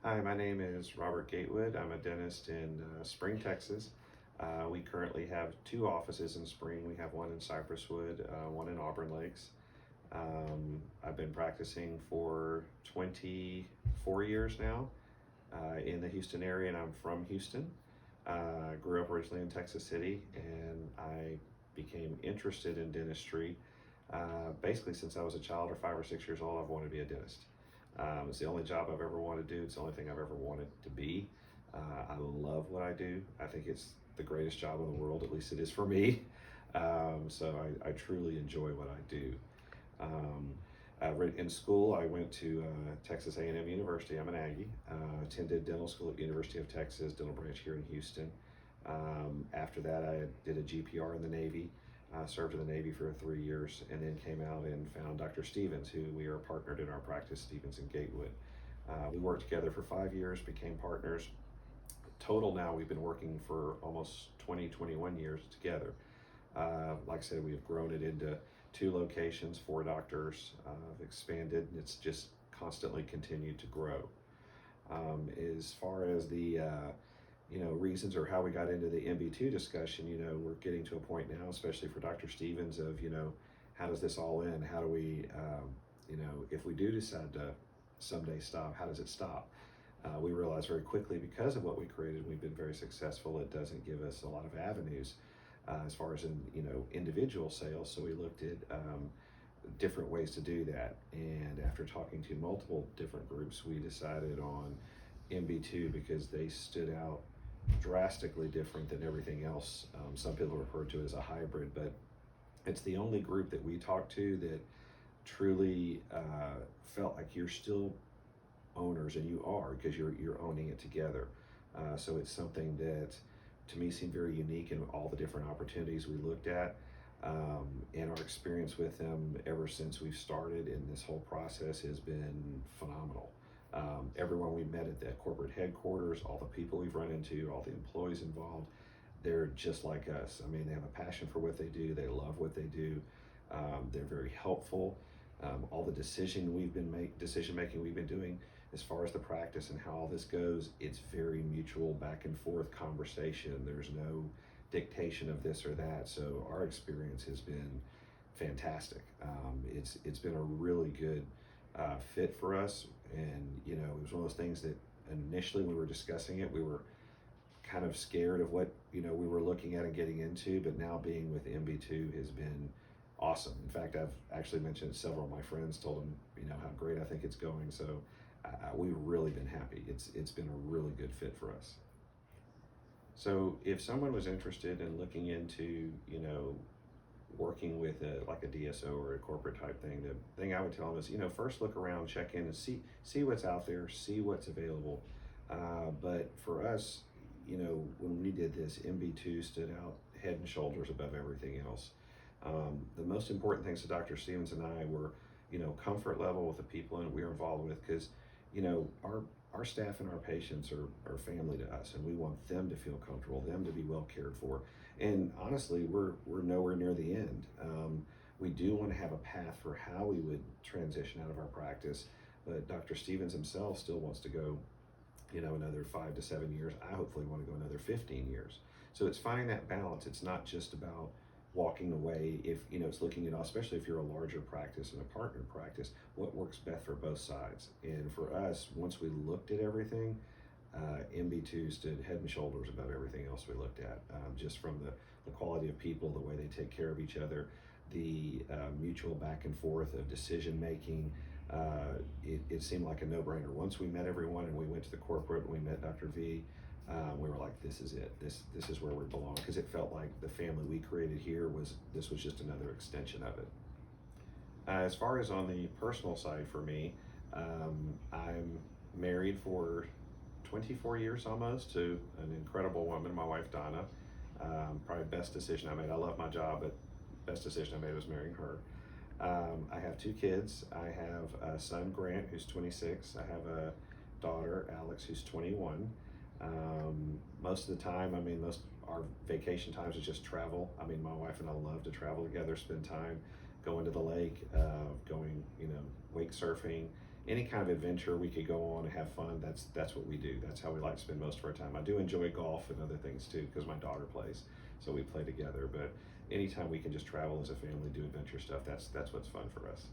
Hi, my name is Robert Gatewood. I'm a dentist in Spring, Texas. We currently have two offices in Spring. We have one in Cypresswood, one in Auburn Lakes. I've been practicing for 24 years now in the Houston area, and I'm from Houston. Grew up originally in Texas City, and I became interested in dentistry basically since I was a child or 5 or 6 years old. I've wanted to be a dentist. It's the only job I've ever wanted to do. It's the only thing I've ever wanted to be. I love what I do. I think it's the greatest job in the world, at least it is for me. So I truly enjoy what I do. Um, in school, I went to Texas A&M University. I'm an Aggie. Attended dental school at University of Texas, dental branch here in Houston. After that, I did a GPR in the Navy. Served in the Navy for 3 years, and then came out and found Dr. Stevens, who we are partnered in our practice, Stevens in Gatewood. We worked together for 5 years, became partners. Total now, we've been working for almost 20, 21 years together. Like I said, we've grown it into 2 locations, 4 doctors, expanded, and it's just constantly continued to grow. As far as the reasons or how we got into the MB2 discussion, we're getting to a point now, especially for Dr. Stevens, of, how does this all end? How do we, if we do decide to someday stop, how does it stop? We realized very quickly, because of what we created, we've been very successful. It doesn't give us a lot of avenues as far as individual sales. So we looked at different ways to do that. And after talking to multiple different groups, we decided on MB2 because they stood out drastically different than everything else. Some people refer to it as a hybrid, but it's the only group that we talked to that truly felt like you're still owners, and you are, because you're owning it together. So it's something that to me seemed very unique in all the different opportunities we looked at. And our experience with them ever since we've started in this whole process has been phenomenal. Everyone we met at that corporate headquarters, all the people we've run into, all the employees involved, they're just like us. I mean, they have a passion for what they do. They love what they do. They're very helpful. All the decision making we've been doing as far as the practice and how all this goes, it's very mutual, back and forth conversation. There's no dictation of this or that. So our experience has been fantastic. It's been a really good fit for us. And it was one of those things that initially when we were discussing it, we were kind of scared of what we were looking at and getting into, but now being with MB2 has been awesome. In fact, I've actually mentioned several of my friends, told them how great I think it's going. So we've really been happy. It's been a really good fit for us. So if someone was interested in looking into working with like a DSO or a corporate type thing, the thing I would tell them is, first look around, check in, and see what's out there, see what's available. But for us, when we did this, MB2 stood out head and shoulders above everything else. The most important things to Dr. Stevens and I were, comfort level with the people that we were involved with, because, our staff and our patients are family to us, and we want them to feel comfortable, them to be well cared for. And honestly, we're nowhere near the end. We do want to have a path for how we would transition out of our practice, but Dr. Stevens himself still wants to go, another 5 to 7 years. I hopefully want to go another 15 years. So it's finding that balance. It's not just about walking away. If it's looking at, especially if you're a larger practice and a partner practice, what works best for both sides. And for us, once we looked at everything, MB2 stood head and shoulders above everything else we looked at, just from the quality of people, the way they take care of each other, the mutual back and forth of decision making. It seemed like a no-brainer. Once we met everyone and we went to the corporate and we met Dr. V, we were like, this is it. This is where we belong, because it felt like the family we created here was just another extension of it. As far as on the personal side for me, I'm married for 24 years almost to an incredible woman, my wife Donna. Probably best decision I made. I love my job, but best decision I made was marrying her. I have 2 kids. I have a son, Grant, who's 26. I have a daughter, Alex, who's 21. Most of the time, most our vacation times is just travel. My wife and I love to travel together, spend time, going to the lake, going, wake surfing, any kind of adventure we could go on and have fun, that's what we do. That's how we like to spend most of our time. I do enjoy golf and other things too, because my daughter plays, so we play together. But anytime we can just travel as a family, do adventure stuff, that's what's fun for us.